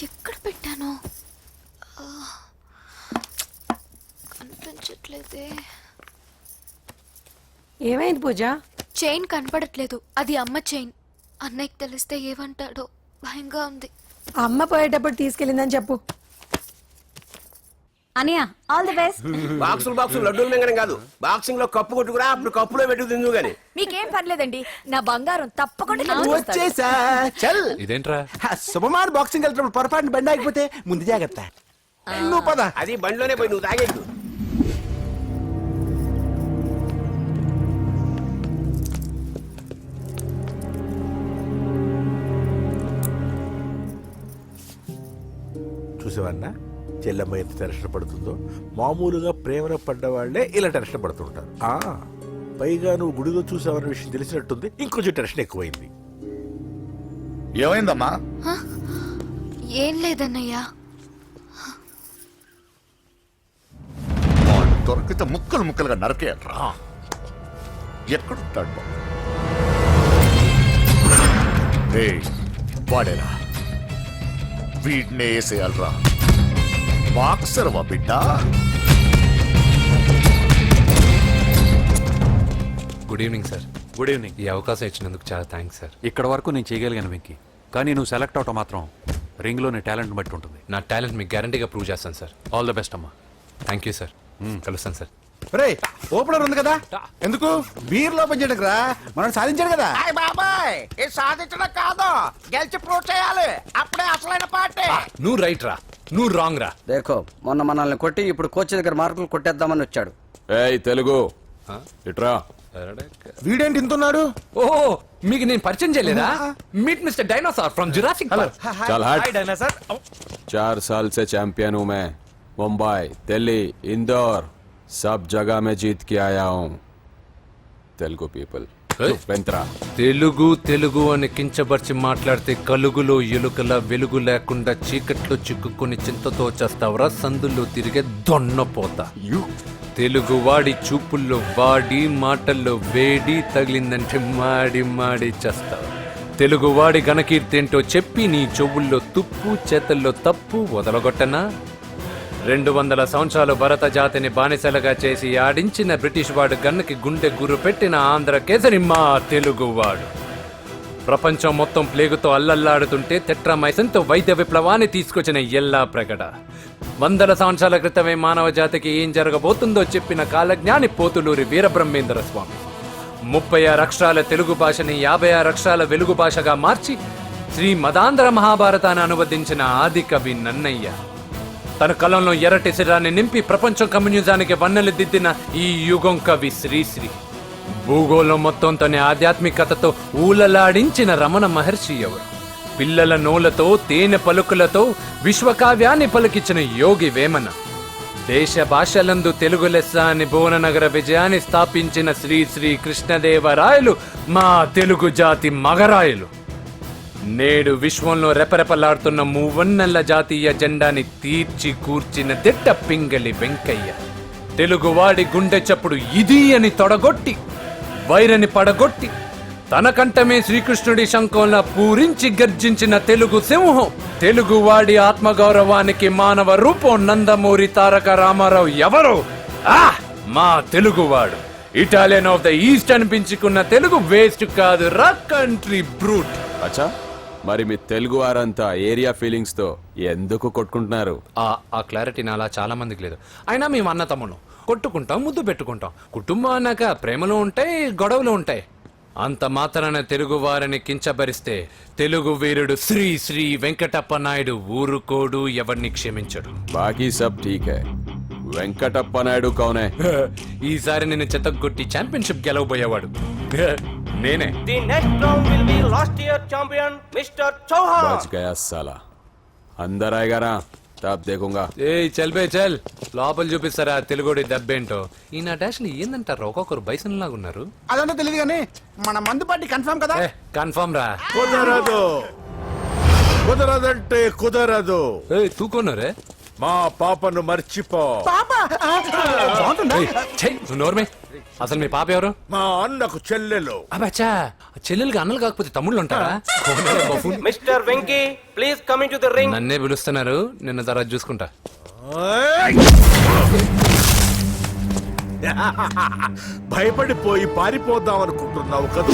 ఎక్కడ పెట్టాను? కనిపించట్లేదే. ఏమైంది పూజ? చైన్ కనపడట్లేదు. అది అమ్మ చైన్. అన్నయ్యకి తెలిస్తే ఏమంటాడో భయంగా ఉంది. అమ్మ పోయేటప్పుడు తీసుకెళ్ళిందని చెప్పు. అనియా ఆల్ ది బెస్ట్. బాక్సులు లడ్డూలు మింగడం కాదు, బాక్సింగ్ లో కప్పు కొట్టుకురా, అప్పుడు కప్పులో పెట్టుకు తిందు గాని. మీకేం పర్లేదండి, నా బంగారం తప్పకుండా వచ్చేసా. చల్ ఇదేంట్రా? శుభమాన్ బాక్సింగ్ వెళ్తున్నప్పుడు పొరపాటున బండి ఆగిపోతే ముందు జాగ్రత్త. నువ్వు పద. అది బండిలోనే పోయి నువ్వు తాగేద్దు. చూసేవన్నా చెల్లమ్మ ఎంత టెన్షన్ పడుతుందో. మామూలుగా ప్రేమలో పడ్డవాళ్లే ఇలా టెన్షన్ పడుతుంటారు. పైగా నువ్వు గుడిలో చూసావన్న విషయం తెలిసినట్టుంది, ఇంకొంచెం టెన్షన్ ఎక్కువైంది. ఏమైందమ్మా? ఏం లేదన్నయ్యా. వాడు దొరికితే ముక్కలు ముక్కలుగా నరకేయట్రా. ఎక్కడుంటాడు? వాడేరా, వీడినే వేసేయాలరా. బాక్సర్ వా బిడ్డ. Good evening sir. Good evening. ఈ అవకాశం ఇచ్చినందుకు చాలా థ్యాంక్స్ సార్. ఇక్కడ వరకు నేను చేయగలిగాను వెంకీ, కానీ నువ్వు సెలెక్ట్ అవటం మాత్రం రింగ్లో నీ టాలెంట్ బట్టి ఉంటుంది. నా టాలెంట్ మీకు గ్యారంటీగా ప్రూవ్ చేస్తాను సార్. ఆల్ ద బెస్ట్ అమ్మా. Thank you sir. కలుస్తాను సార్. రే ఓపెనర్ ఉంది కదా, ఎందుకు బీర్ లోపం చేయడానికి రా, మనం సాధించాడు కదా. బాబాయ్ ఇది సాధించడం కాదు, గెలిచి ప్రూవ్ చేయాలి, అప్పుడే అసలైన పార్టీ. నువ్వు రైట్ రా, నువ్వు రాంగ్ రా. దేఖో మొన్న మనల్ని కొట్టి ఇప్పుడు కోచ్ దగ్గర మార్కులు కొట్టేద్దామని వచ్చాడు. ఏయ్ తెలుగు ఇట్రా. వీడేంటి ఇంతున్నాడు? ఓహో, మీకు నేను పరిచయం చేయలేదా? Meet mister dinosaur from Jurassic park. चल हट। 4 साल से चैंपियन हूँ मैं। मुंबई, दिल्ली, इंदौर सब जगह में जीत के आया हूँ। तेलुगु पीपल వెంట్రా. తెలుగు తెలుగు అని కించబర్చి మాట్లాడితే కలుగులో ఎలుకల వెలుగు లేకుండా చీకట్లో చిక్కుకొని చింతతో చేస్తావరా, సందుల్లో తిరిగే దొన్నపోతా. తెలుగు వాడి చూపుల్లో వాడి మాటల్లో వేడి తగిలిందంటే మాడి మాడి చేస్తావు. తెలుగు వాడి ఘనకీర్తి ఏంటో చెప్పి నీ చెవుల్లో తుప్పు చేతల్లో తప్పు వదలగొట్టనా? 200 సంవత్సరాలు భరత జాతిని బానిసలుగా చేసి ఆడించిన బ్రిటిష్ వాడు గన్నకి గుండె గురు పెట్టిన ఆంధ్ర కేసరి మా తెలుగువాడు. ప్రపంచం మొత్తం ప్లేగుతో అల్లల్లాడుతుంటే టెట్రామైసిన్తో వైద్య విప్లవాన్ని తీసుకొచ్చిన ఎల్లా ప్రగడ. 100 సంవత్సరాల క్రితమే మానవ జాతికి ఏం జరగబోతుందో చెప్పిన కాలజ్ఞాని పోతులూరి వీరబ్రహ్మేంద్ర స్వామి. 36 అక్షరాల తెలుగు భాషని 56 అక్షరాల వెలుగు భాషగా మార్చి శ్రీ మదాంధ్ర మహాభారతాన్ని అనువదించిన ఆది కవి నన్నయ్య. తన కలంలో ఎర్రటి శిరాన్ని నింపి ప్రపంచం కమ్యూనిజానికి వన్నెలు దిద్దిన ఈ యుగం కవి శ్రీశ్రీ. భూగోళం మొత్తం తన ఆధ్యాత్మికతతో ఊలలాడించిన రమణ మహర్షి ఎవరు? పిల్లల నోలతో తేనె పలుకులతో విశ్వకావ్యాన్ని పలికించిన యోగి వేమన. దేశ భాషలందు తెలుగు లెస్స అని భువననగర విజయాన్ని స్థాపించిన శ్రీ శ్రీ కృష్ణదేవరాయలు మా తెలుగు జాతి మగరాయలు. నేడు విశ్వంలో రెపరెపలాడుతున్న మూవన్నెల జాతీయ జెండాని తీర్చి కూర్చిన దిట్ట పింగళి వెంకయ్య. తెలుగువాడి గుండె చప్పుడు ఇది అని తొడగొట్టి వైరని పడగొట్టి తన కంఠమే శ్రీకృష్ణుడి శంఖంలా పూరించి గర్జించిన తెలుగు సింహం. తెలుగువాడి ఆత్మగౌరవానికి మానవ రూపం నందమూరి తారక రామారావు ఎవరు? మా తెలుగువాడు. ఇటాలియన్ ఆఫ్ ద ఈస్ట్ అనిపించుకున్న తెలుగు వేస్ట్ కాదు రా, కంట్రీ బ్రూట్. అచ్చా, మరి మీ తెలుగు వారంతా ఏరియా ఫీలింగ్స్ తో ఎందుకు కొట్టుకుంటున్నారు? ఆ క్లారిటీ నాలా చాలా మందికి లేదు. అయినా మేము అన్న తమ్మును కొట్టుకుంటాం, ముద్దు పెట్టుకుంటాం. కుటుంబం అన్నాక ప్రేమలు ఉంటాయి, గొడవలు ఉంటాయి. అంత మాత్రాన తెలుగు వారిని కించబరిస్తే తెలుగు వీరుడు శ్రీ శ్రీ వెంకటప్ప నాయుడు ఊరుకోడు, ఎవరిని క్షమించడు. బాకీ సబ్ ఠీక్ హై. వెంకటప్ప నాయుడు కౌనే? ఈసారి నేను చెత్తగొట్టి ఛాంపియన్షిప్ గెలవబోయేవాడు నేనే. The next round will be last year champion mister Chauhan. బచ్ గయా సాలా. అందర్ ఆయేగా నా, తబ్ దేఖూంగా. ఏయ్ చల్ బే చల్, లోపల చూపిస్తారా తెలుగుడి దెబ్బేంటో. ఈ నా డాష్ ని ఏందంటారు, ఒక్కొక్కరు బైసన్ లాగా ఉన్నారు. అదంతా తెలియదు కానీ మన మందు పార్టీ కన్ఫర్మ్ కదా. కన్ఫర్మ్ రా. కుదరదు, కుదరదంటే కుదరదు. తూకోనరే మా పాపను మర్చిపో. నోర్మే అసలు మీ పాప ఎవరు? మా అన్నకు చెల్లెలు. అబ్బచ్చా, చెల్లెలుగా అన్నలు కాకపోతే తమ్ముళ్ళు ఉంటారా? Mister Venky please coming to the ring. నన్నే పిలుస్తున్నారు, నిన్న తర్వాత చూసుకుంటా. భయపడిపోయి పారిపోదాం అనుకుంటున్నావు కదా?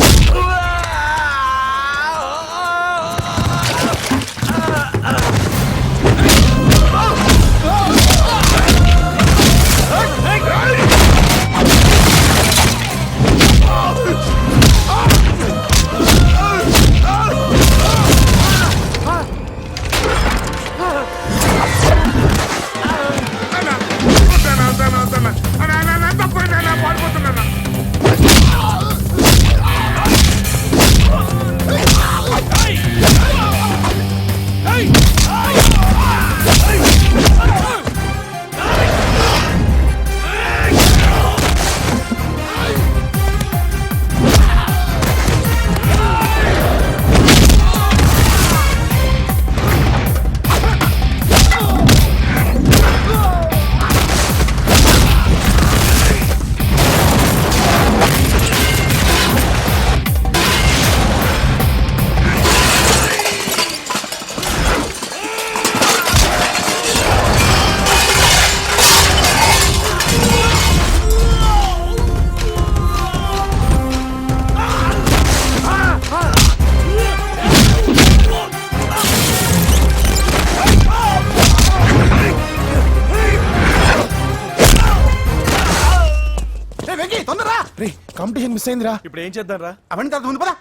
కాంపిటీషన్ మిస్ అయిందిరా. ఇప్పుడు ఏం చేద్దాం రా? అవన్నీ తర్వాత ముందు పదా.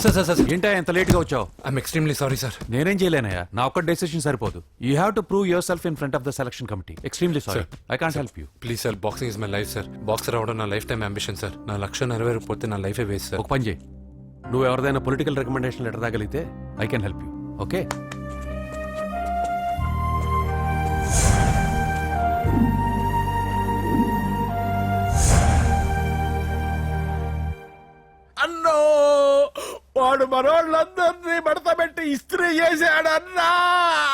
సార్ సార్ సార్, ఏంటా ఎంత లేట్ గా వచ్చావు? I'm extremely sorry sir. నేనేం చేయలేనయ్యా, నా ఒక్క డెసిషన్ సరిపోదు. You have to prove your self in front of the selection committee. Extremely sorry, I can't help you. Please sir, boxing is my life sir. Boxer అవడం నా life time ambition sir. నా లక్ష్యం నెరవేరకపోతే నా లైఫే waste sir. ఒక పని చేయి, నువ్వు ఎవరిదైనా పొలిటికల్ రికమెండేషన్ లెటర్ రాగలిగితే I can help you. Okay? అన్నో, వాడు మనోళ్ళందరినీ మడతబెట్టి ఇస్త్రీ చేశాడన్నా.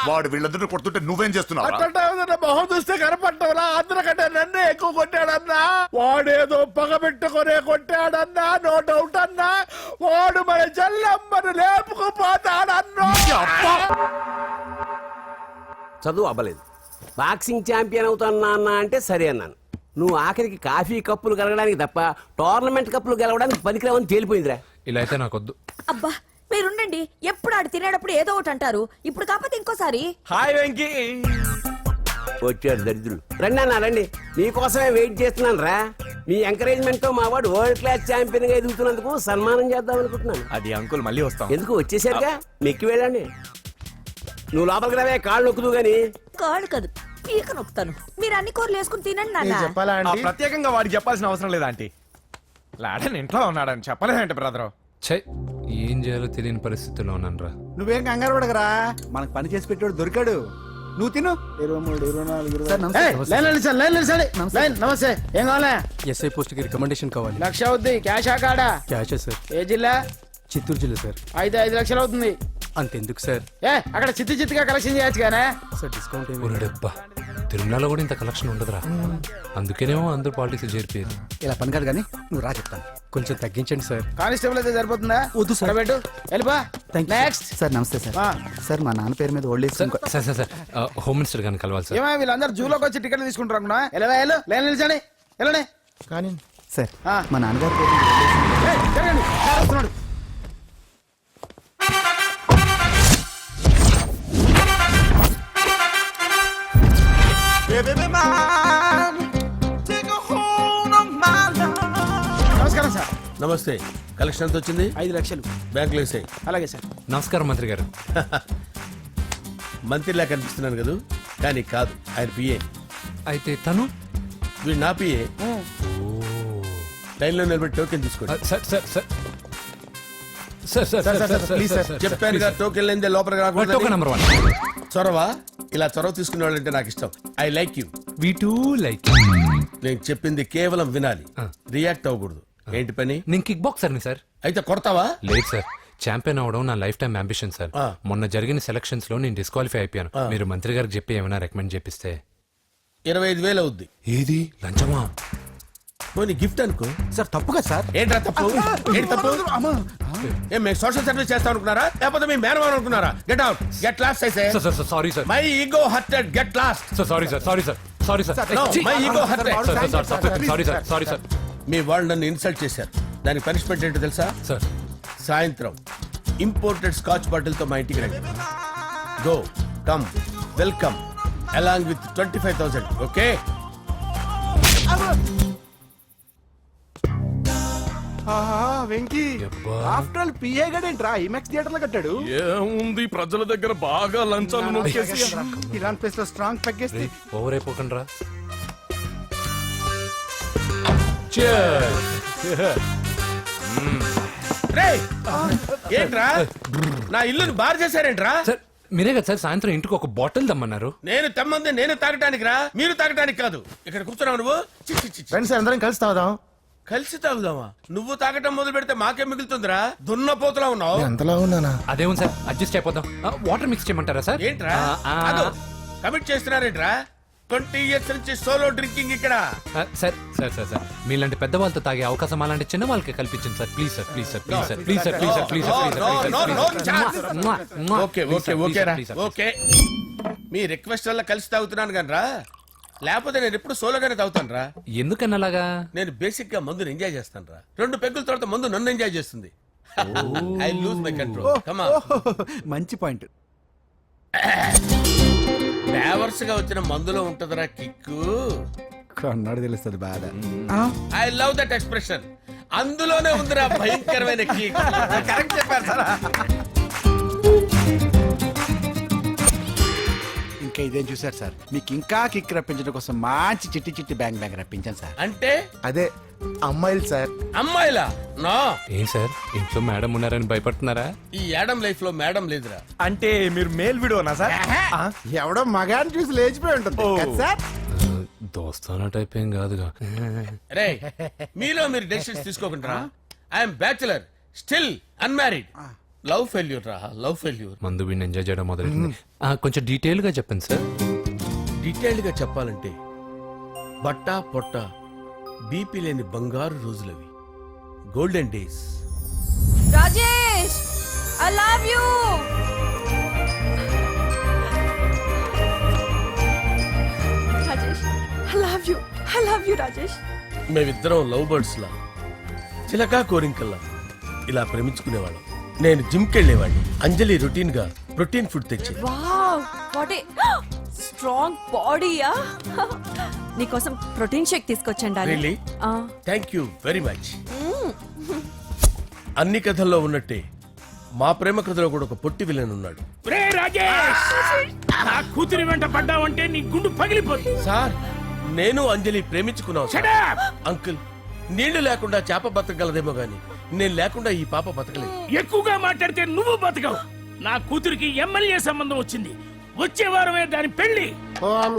వాడు వీళ్ళందరూ కొడుతుంటే నువ్వేం చేస్తున్నావు? అట్లా మొహం చూస్తే కనపడ్డవరా? అందరికంటే నన్నే ఎక్కువ కొట్టాడన్నా. వాడేదో పగబెట్టుకునే కొట్టాడన్నా, నో డౌట్ అన్నా. వాడు మన చెల్లమ్మను లేపుకుపోతాడన్నా. చదువు అవ్వలేదు, బాక్సింగ్ ఛాంపియన్ అవుతున్నా అన్న అంటే సరే అన్నాను. నువ్వు ఆఖరికి కాఫీ కప్పులు గెలవడానికి తప్ప టోర్నమెంట్ కప్పులు గెలవడానికి పనికిరావని తేలిపోయిందిరా. ఇలా అయితే నాకొద్దు. అబ్బా మీరుండండి, ఎప్పుడు ఆడు తినేటప్పుడు ఏదో ఒకటి అంటారు. ఇప్పుడు కాకపోతే ఇంకోసారి. హాయ్ వెంకీ. వచ్చాడు దరిద్రులు. రండి అన్న రండి, మీకోసమే వెయిట్ చేస్తున్నాను రా. మీ ఎంకరేజ్మెంట్ తో మా వాడు వరల్డ్ క్లాస్ ఛాంపియన్ గా ఎదుగుతున్నందుకు సన్మానం చేద్దాం అనుకుంటున్నాను. అది అంకుల్ మళ్ళీ వస్తాం. ఎందుకు వచ్చేసరిగా మెక్కి వెళ్ళండి. నువ్వు లోపలికి రావే, కాళ్ళు నొక్కుదు గాని. కాళ్ళు కాదు, పీక నొక్కుతాను. మీరు అన్ని కూరలు వేసుకుని తినండి నాన్న. చెప్పాలా ఆంటీ? ప్రత్యేకంగా వాడికి చెప్పాల్సిన అవసరం లేదా ఆంటీ? లాడన్ ఇంట్లో ఉన్నాడని చెప్పలేదంటే బ్రదర్. ఛై, ఏం చేయాలో తెలియని పరిస్థితిలో ఉన్నాను రా. నువ్వేం కంగారు పడగరా, మనకు పని చేసి పెట్టాడు దొరికాడు. నువ్వు తిను. 23, 24, నమస్తే. ఏం కావాలా? ఎస్ఐ పోస్ట్ కి రికమెండేషన్ కావాలి. 1,00,000 అవుద్ది. క్యాష్ ఆ కాడా? క్యాషే సార్. ఏ జిల్లా? చిత్తూరు జిల్లా సార్. అయితే 5 లక్షలు అవుతుంది. అంతెందుకు సార్? అక్కడ చిత్తుగా కలెక్షన్ చేయొచ్చు కానీ. సార్ డిస్కౌంట్ ఏమి? ఒరేడబ్బా, తిరుమలలో కూడా ఇంత కలెక్షన్ ఉండదురా. అందుకేనేమో అందరూ పాలిటిక్స్ చేరిపోయారు. ఇలా పని కాదు కానీ నువ్వు రా చెప్తాను. కొంచెం తగ్గించండి సార్. కానిస్టేబుల్ అయితే సరిపోతుందా? వద్దు సార్. పెట్టు, వెళ్ళిపా. Next sir. నమస్తే సార్. సార్ మా నాన్న పేరు మీద old age sir sir sir, home minister గారిని కలవాలి సార్. ఏమో వీళ్ళందరూ జూలోకి వచ్చి టికెట్లు తీసుకుంటారు అనుకున్నా. వెళ్ళు, లైన్ నిలిచండి. వెళ్ళండి. కానీ సార్ మా నాన్నగారి పేరు జరగండి, సార్ వస్తున్నాడు. నమస్కారం సార్. నమస్తే. కలెక్షన్ ఎంత వచ్చింది? 5 లక్షలు. బ్యాంకులో వేసాయి. అలాగే సార్. నమస్కారం మంత్రి గారు. మంత్రిలా కనిపిస్తున్నాను కదా, కానీ కాదు, ఆయన పిఏ. అయితే తను వీడు నా పిఏ. లైన్లో నిలబెట్టి టోకెన్ తీసుకోండి. Sir sir sir sir sir sir sir please sir. చెప్పాను కదా, టోకెన్ లేనిదే లోపలికి టోకెన్ రాకూడదు. నెంబర్ 1. చొరవ, ఇలా చొరవ తీసుకునే వాళ్ళంటే నాకు ఇష్టం. I like you. We two like. నేను చెప్పింది కేవలం వినాలి, రియాక్ట్ అవ్వకూడదు. ఏంటి పని? నేను కిక్ బాక్సర్ని సార్. అయితే కొడతావా? లేదు సార్, ఛాంపియన్ అవడం నా లైఫ్ టైం అంబిషన్ సార్. మొన్న జరిగిన సెలక్షన్స్ లో నేను డిస్క్వాలిఫై అయిపోయాను. మీరు మంత్రి గారికి చెప్పి ఏమైనా రికమెండ్ చేపిస్తే. 25,000 అవుద్ది. ఏది లంచమా? పోనీ గిఫ్ట్ అనుకో. సార్ తప్పుగా సార్. ఏంట్రా తప్పు? ఏంటి తప్పు? ఏం మేము సోషల్ సర్వీస్ చేస్తాం అనుకున్నారా, లేకపోతే మీ మేనమాన్ అనుకున్నారా? గెట్ అవుట్, గెట్ లాస్ట్ అయితే. Sir sorry sir. My ego hurted, get lost. Sir sorry sir, sorry sir, sorry sir. My ego hurted. Sorry sir, sorry sir. మీ వాళ్ళు నన్ను ఇన్సల్ట్ చేశారు. దానికి పనిష్మెంట్ ఏంటో తెలుసా? సార్ సాయంత్రం ఇంపోర్టెడ్ స్కాచ్ బాటిల్ తో మా ఇంటికి రండి. Go come welcome along with 25,000. Okay? Venky after all PA గడేంట్రా ఇమెక్స్ థియేటర్ లో కట్టాడు. ఏముంది, ప్రజల దగ్గర బాగా లంచాలు నొక్కేసి ఇరాన్ ప్లేస్ లో స్ట్రాంగ్ తగ్గేస్తే ఓవర్ అయిపోకండి రా. రేయ్, ఏంట్రా నా ఇల్లుని బార్ చేశారేంట్రా? సార్ మీరే కదా సార్ సాయంత్రం ఇంటికి ఒక బాటిల్ దమ్మన్నారు. నేను తెమ్మంది నేను తాగటానికి రా, మీరు తాగటానికి కాదు. ఇక్కడ కూర్చున్నావు నువ్వు. చి, చి, చి, చి. ఫ్రెండ్స్ అందరం కలిసి తాగుదాం. కలిసి తాగుదామా? నువ్వు తాగటం మొదలు పెడితే మాకే మిగులుతుందిరా. దున్నపోతులా ఉన్నావు. ఎంతలా ఉన్నానా? అదేమో సార్ అడ్జస్ట్ అయిపోదాం. వాటర్ మిక్స్ చేయమంటారా సార్? ఏంట్రా కమిట్ చేస్తున్నారేంట్రా? 20 years నుంచి సోలో డ్రింకింగ్ ఇక్కడ. సార్ సార్ సార్ సార్ మీలాంటి పెద్ద వాళ్ళతో తాగే అవకాశం అలాంటి చిన్న వాళ్ళకి కల్పించండి sir. Please sir, please sir, please sir, please sir, please sir, please sir. Okay okay okay రా, ఓకే. మీ రిక్వెస్ట్ వల్ల కలిసి తాగుతున్నాను కానీ రా, లేకపోతే నేను ఎప్పుడు సోలోగానే తాగుతాను రా. ఎందుకన్నా అలాగా? నేను బేసిక్ గా మందుని ఎంజాయ్ చేస్తాను రా. 2 పెగ్గుల తర్వాత మందు నన్ను ఎంజాయ్ చేస్తుంది. I lose my control. Come on. మంచి పాయింట్. ఫ్లేవర్స్ గా వచ్చిన మందులో ఉంటదిరా కిక్కు. కన్నాడు తెలుస్తుంది బాధ. I love that expression. అందులోనే ఉందిరా భయంకరమైన కిక్. కరెక్ట్ చెప్పారు సార్. ఇంకా ఇదేం చూసారు సార్, మీకు ఇంకా కిక్ రప్పించడం కోసం మంచి చిట్టి చిట్టి బ్యాంగ్ బ్యాంగ్ రప్పించాను సార్. అంటే అదే అమ్మాయిలు సార్. అమ్మాయిలా? నా ఏం సార్ ఇంట్లో మేడం ఉన్నారని భయపడుతున్నారా? ఈ యాడమ్ లైఫ్ లో మేడం లేదురా. అంటే మీరు మేల్ వీడియోనా సార్? ఎవడో మగాన్ని చూసి లేచిపోయి ఉంటుంది కదా సార్. దోస్తానా టైప్ ఏం కాదుగా. రే, మీలో మీరు డెసిషన్స్ తీసుకోకుండా. I'm bachelor, still unmarried. Love failure రా, లవ్ ఫెయిల్యూర్. మందు వీడిని ఎంజాయ్ చేయడం మొదలైంది. కొంచెం డీటెయిల్ గా చెప్పండి సార్. డీటెయిల్డ్ గా చెప్పాలంటే బట్టా పొట్ట బీపీ లేని బంగారు రోజులవి, golden days. Rajesh, I love you. Rajesh, I love you, I love you Rajesh. మేమిద్దరం లవ్ బర్డ్స్ లా, చిలకా కోరింకల్లా ఇలా ప్రేమించుకునేవాళ్ళం. నేను జిమ్ కెళ్ళేవాడిని. అంజలి రొటీన్ గా ప్రోటీన్ ఫుడ్ తెచ్చి. వావ్, వాట్ ఏ స్ట్రాంగ్ బాడీయా. నీకోసం ప్రోటీన్ షేక్ తీసుకొచ్చండి. Really? Thank you very much. అన్ని కథల్లో ఉన్నట్టే మా ప్రేమ కథలో కూడా ఒక పొట్టి విలన్ ఉన్నాడు. కూతురి వెంట పడ్డావంటే నీ గుండు పగిలిపోతుంది. సార్, నేను అంజలి ప్రేమించుకున్నాను సార్. అంకుల్, నీళ్లు లేకుండా చేప బతకగలదేమో గాని నేను లేకుండా ఈ పాప బతకలేదు. ఎక్కువగా మాట్లాడితే నువ్వు బతకవు. నా కూతురికి ఎమ్మెల్యే సంబంధం వచ్చింది. వచ్చే వారమే దాని పెళ్లి. ఓం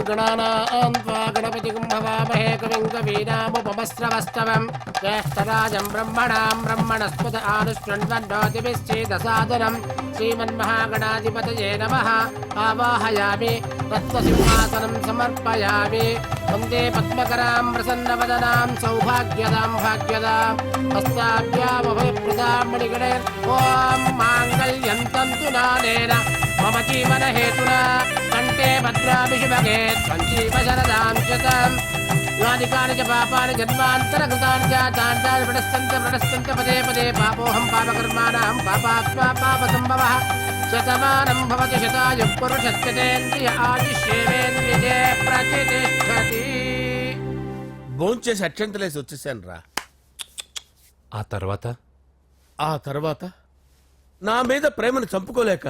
గణపతి కుంభవామహే కవిం కవీనాముపమస్రవస్తవం జ్యేష్ఠరాజం బ్రహ్మణాం బ్రహ్మణస్పద ఆనుష్ణ్వన్నోతిభిశ్చేదసాదనం శ్రీమన్మహాగణాధిపతయే నమః. ఆవాహయామి తత్వసింహాసనం సమర్పయామి. వందే పద్మకరాం ప్రసన్నవదనాం సౌభాగ్యదాం భాగ్యదాం హస్తాభ్యామభయప్రదాం మణిగణైర్. ఓం మాంగళ్యం తంతు నానేన మమ జీవన హేతునా కంటే భద్రామి శుభగే సంజీవ శరదాం శతం. యాని చ పాపాని జన్మాంతరకృతాని చాతాని ప్రణశ్యంత పదే పదే పాపోహం పాపకర్మాణం పాపాత్మా పాపసంభవః. శతమానం భవతి శతాయుః పురుషస్యేంద్రియ ఆయుష్యేంద్రియే ప్రతిష్టతి. భోంచేసి అక్షంతలేసి వచ్చేసాను రా. ఆ తర్వాత ఆ తర్వాత నా మీద ప్రేమను చంపుకోలేక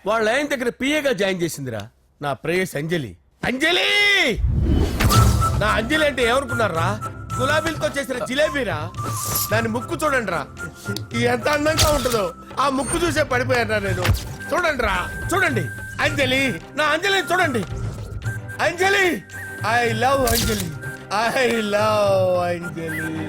వాళ్ళ ఆయన దగ్గర పిఏగా జాయిన్ చేసిందిరా నా ప్రేయస్ అంజలి. అంజలి, నా అంజలి అంటే ఏమనుకున్నారా? గులాబీలతో చేసిన జిలేబీరా. దాని ముక్కు చూడండి రా, ఎంత అందంగా ఉంటుందో. ఆ ముక్కు చూసే పడిపోయారా నేను. చూడండి రా, చూడండి అంజలి, నా అంజలి చూడండి. Anjali, I love Anjali, I love Anjali.